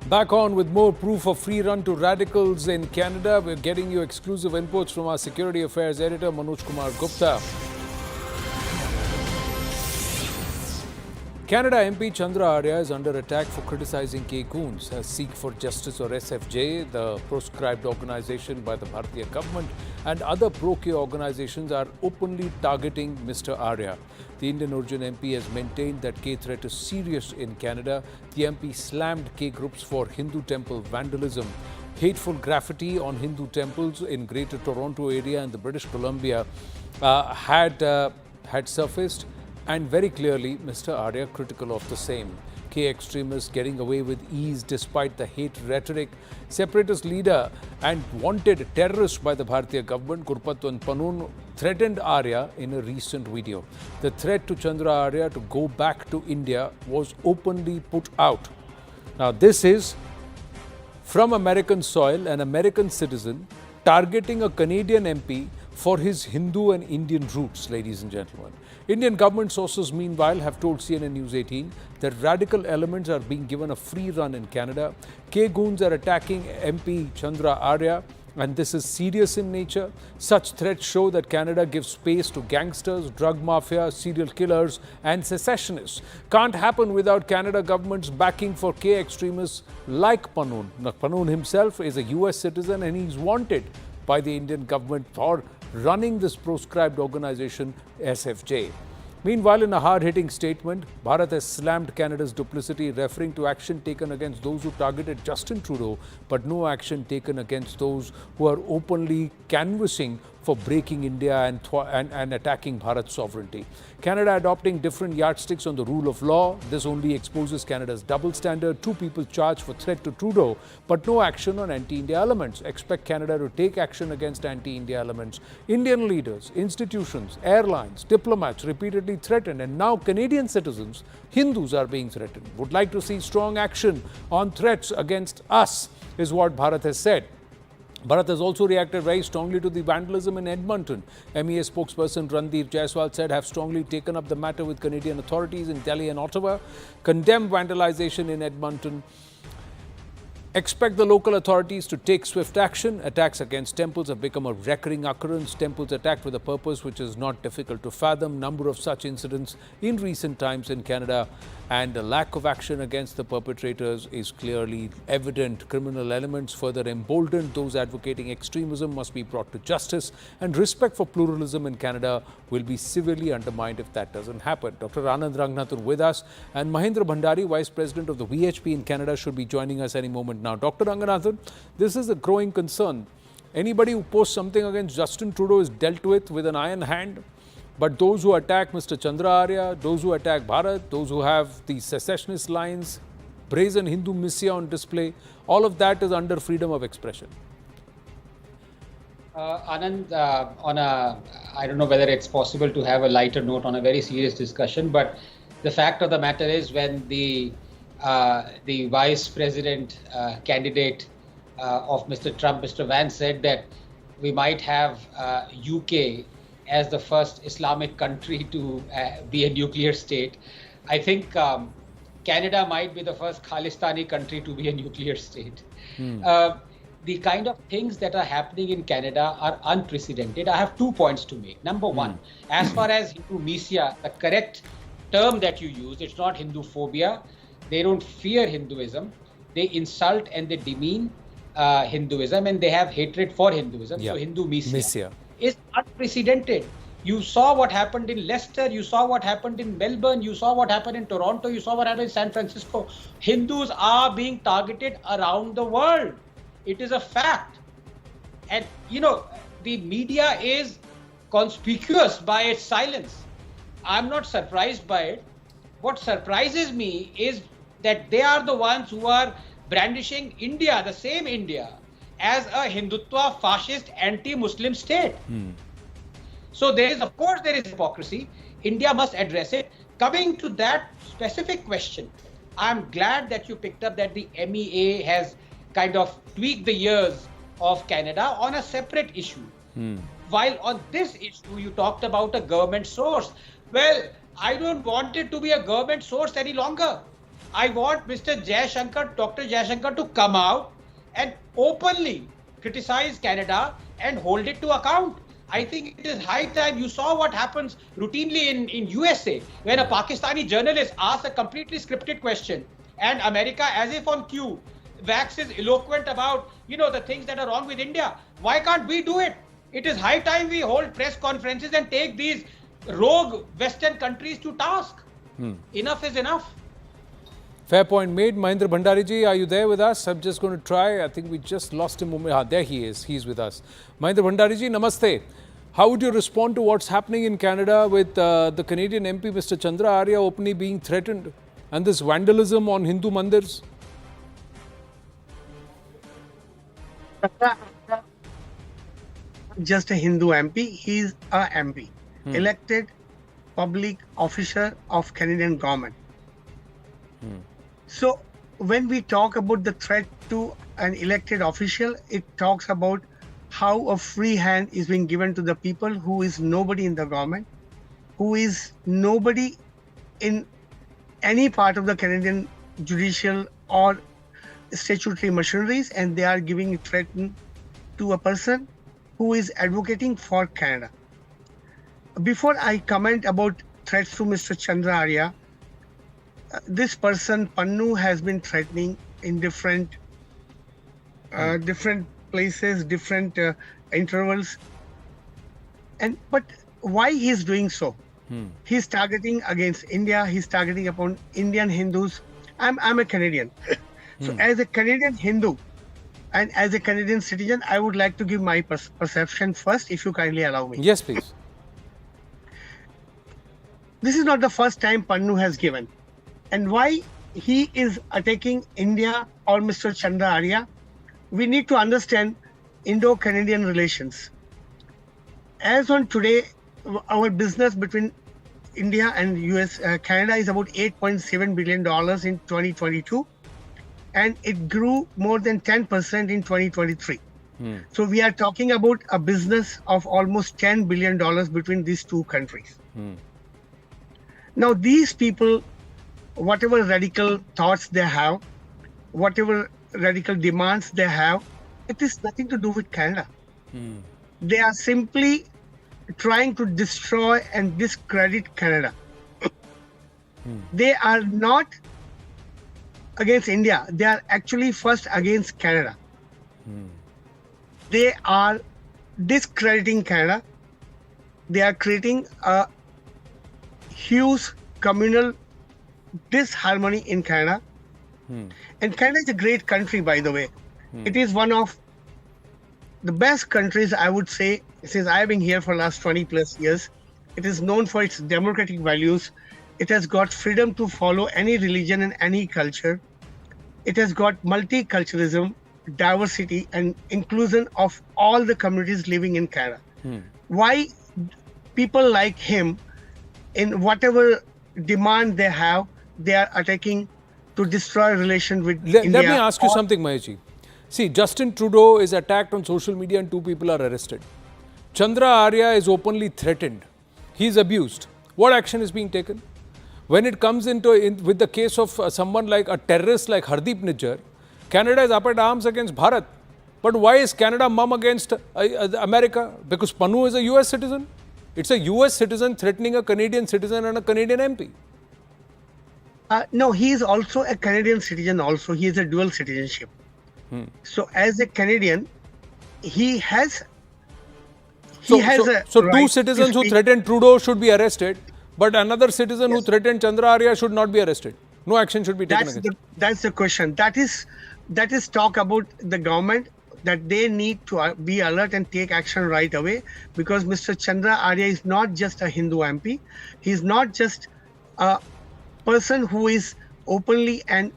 Back on with more proof of free run to radicals in Canada. We're getting you exclusive inputs from our security affairs editor, Manoj Kumar Gupta. Canada MP Chandra Arya is under attack for criticizing K goons as Seek for Justice or SFJ, the proscribed organization by the Bharatiya government, and other pro-K organizations are openly targeting Mr. Arya. The Indian origin MP has maintained that K threat is serious in Canada. The MP slammed K groups for Hindu temple vandalism. Hateful graffiti on Hindu temples in Greater Toronto area and the British Columbia had surfaced. And very clearly, Mr. Arya critical of the same. K extremists getting away with ease despite the hate rhetoric. Separatist leader and wanted terrorist by the Bharatiya government, Gurpatwan Panun, threatened Arya in a recent video. The threat to Chandra Arya to go back to India was openly put out. Now, this is from American soil, an American citizen targeting a Canadian MP for his Hindu and Indian roots, ladies and gentlemen. Indian government sources, meanwhile, have told CNN News 18 that radical elements are being given a free run in Canada. K-goons are attacking MP Chandra Arya, and this is serious in nature. Such threats show that Canada gives space to gangsters, drug mafia, serial killers, and secessionists. Can't happen without Canada government's backing for K extremists like Panun. Now, Panun himself is a US citizen and he's wanted by the Indian government for running this proscribed organization SFJ. Meanwhile, in a hard-hitting statement, Bharat has slammed Canada's duplicity, referring to action taken against those who targeted Justin Trudeau, but no action taken against those who are openly canvassing for breaking India and attacking Bharat's sovereignty. Canada adopting different yardsticks on the rule of law. This only exposes Canada's double standard. 2 people charged for threat to Trudeau, but no action on anti-India elements. Expect Canada to take action against anti-India elements. Indian leaders, institutions, airlines, diplomats repeatedly threatened, and now Canadian citizens, Hindus, are being threatened. Would like to see strong action on threats against us, is what Bharat has said. Bharat has also reacted very strongly to the vandalism in Edmonton. MEA spokesperson Randeep Jaiswal said have strongly taken up the matter with Canadian authorities in Delhi and Ottawa, condemned vandalization in Edmonton. Expect the local authorities to take swift action. Attacks against temples have become a recurring occurrence. Temples attacked with a purpose which is not difficult to fathom. Number of such incidents in recent times in Canada, and the lack of action against the perpetrators is clearly evident. Criminal elements further emboldened. Those advocating extremism must be brought to justice, and respect for pluralism in Canada will be severely undermined if that doesn't happen. Dr. Anand Ranganathan with us, and Mahendra Bhandari, Vice President of the VHP in Canada, should be joining us any moment now. Dr. Ranganathan, this is a growing concern. Anybody who posts something against Justin Trudeau is dealt with an iron hand. But those who attack Mr. Chandra Arya, those who attack Bharat, those who have the secessionist lines, brazen Hindu MEA on display, all of that is under freedom of expression. Anand, I don't know whether it's possible to have a lighter note on a very serious discussion, but the fact of the matter is when the vice president candidate of Mr. Trump, Mr. Vance, said that we might have UK as the first Islamic country to be a nuclear state, I think Canada might be the first Khalistani country to be a nuclear state. The kind of things that are happening in Canada are unprecedented. I have 2 points to make. Number one, as far as Hindu MEA, the correct term that you use, it's not Hindu phobia. They don't fear Hinduism. They insult and they demean Hinduism, and they have hatred for Hinduism. Yeah. So Hindu MEA is unprecedented. You saw what happened in Leicester, you saw what happened in Melbourne, you saw what happened in Toronto, you saw what happened in San Francisco. Hindus are being targeted around the world. It is a fact. And, you know, the media is conspicuous by its silence. I'm not surprised by it. What surprises me is that they are the ones who are brandishing India, the same India, as a Hindutva, fascist, anti-Muslim state. So there is, of course, there is hypocrisy. India must address it. Coming to that specific question, I'm glad that you picked up that the MEA has kind of tweaked the ears of Canada on a separate issue. While on this issue, you talked about a government source. Well, I don't want it to be a government source any longer. I want Mr. Jaishankar, Dr. Jaishankar to come out and openly criticize Canada and hold it to account. I think it is high time. You saw what happens routinely in USA when a Pakistani journalist asks a completely scripted question and America, as if on cue, waxes eloquent about, the things that are wrong with India. Why can't we do it? It is high time we hold press conferences and take these rogue Western countries to task. Enough is enough. Fair point made. Mahindra Bhandari ji, are you there with us? I'm just going to try. I think we just lost him. There he is. He's with us. Mahindra Bhandari ji, namaste. How would you respond to what's happening in Canada with the Canadian MP, Mr. Chandra Arya, openly being threatened and this vandalism on Hindu mandirs? Just a Hindu MP, he's a MP, elected public officer of Canadian government. So when we talk about the threat to an elected official, it talks about how a free hand is being given to the people who is nobody in the government, who is nobody in any part of the Canadian judicial or statutory machineries, and they are giving threat to a person who is advocating for Canada. Before I comment about threats to Mr. Chandra Arya, this person, Pannu, has been threatening in different places, different intervals. But why he's doing so? He's targeting against India. He's targeting upon Indian Hindus. I'm a Canadian. So as a Canadian Hindu and as a Canadian citizen, I would like to give my perception first, if you kindly allow me. Yes, please. This is not the first time Pannu has given. And why he is attacking India or Mr. Chandra Arya, we need to understand Indo-Canadian relations. As on today, our business between India and Canada is about $8.7 billion in 2022, and it grew more than 10% in 2023. So we are talking about a business of almost $10 billion between these two countries. Now these people, whatever radical thoughts they have, whatever radical demands they have, it is nothing to do with Canada. They are simply trying to destroy and discredit Canada. They are not against India. They are actually first against Canada. They are discrediting Canada. They are creating a huge communal disharmony in Canada. And Canada is a great country, by the way. It is one of the best countries, I would say, since I've been here for the last 20 plus years. It is known for its democratic values. It has got freedom to follow any religion and any culture. It has got multiculturalism, diversity, and inclusion of all the communities living in Canada. Why people like him, in whatever demand they have, they are attacking to destroy relations with India. Let me ask you something, Maheshji. See, Justin Trudeau is attacked on social media and 2 people are arrested. Chandra Arya is openly threatened. He is abused. What action is being taken? When it comes with the case of someone like a terrorist like Hardeep Nijjar, Canada is up at arms against Bharat. But why is Canada mum against America? Because Pannu is a US citizen. It's a US citizen threatening a Canadian citizen and a Canadian MP. No, he is also a Canadian citizen also. He is a dual citizenship. So as a Canadian, he has... So 2 citizens who threatened Trudeau should be arrested, but another citizen who threatened Chandra Arya should not be arrested. No action should be taken against him. That's the question. That is talk about the government, that they need to be alert and take action right away, because Mr. Chandra Arya is not just a Hindu MP. He is not just a person who is openly and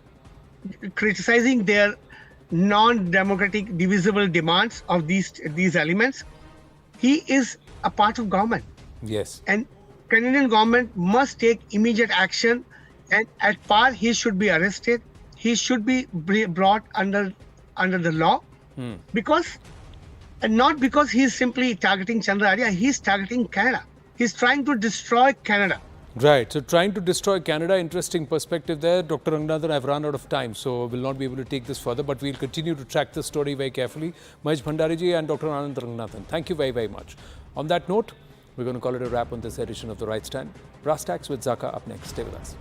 criticizing their non-democratic divisible demands of these elements. He is a part of government. Yes. And Canadian government must take immediate action, and at par he should be arrested. He should be brought under the law, because, and not because he is simply targeting Chandra Arya, he is targeting Canada. He is trying to destroy Canada. Right. So trying to destroy Canada, interesting perspective there. Dr. Ranganathan, I've run out of time, so we'll not be able to take this further, but we'll continue to track this story very carefully. Mahesh Bhandariji and Dr. Anand Ranganathan, thank you very, very much. On that note, we're going to call it a wrap on this edition of The Right Stand. Brass Tacks with Zaka up next. Stay with us.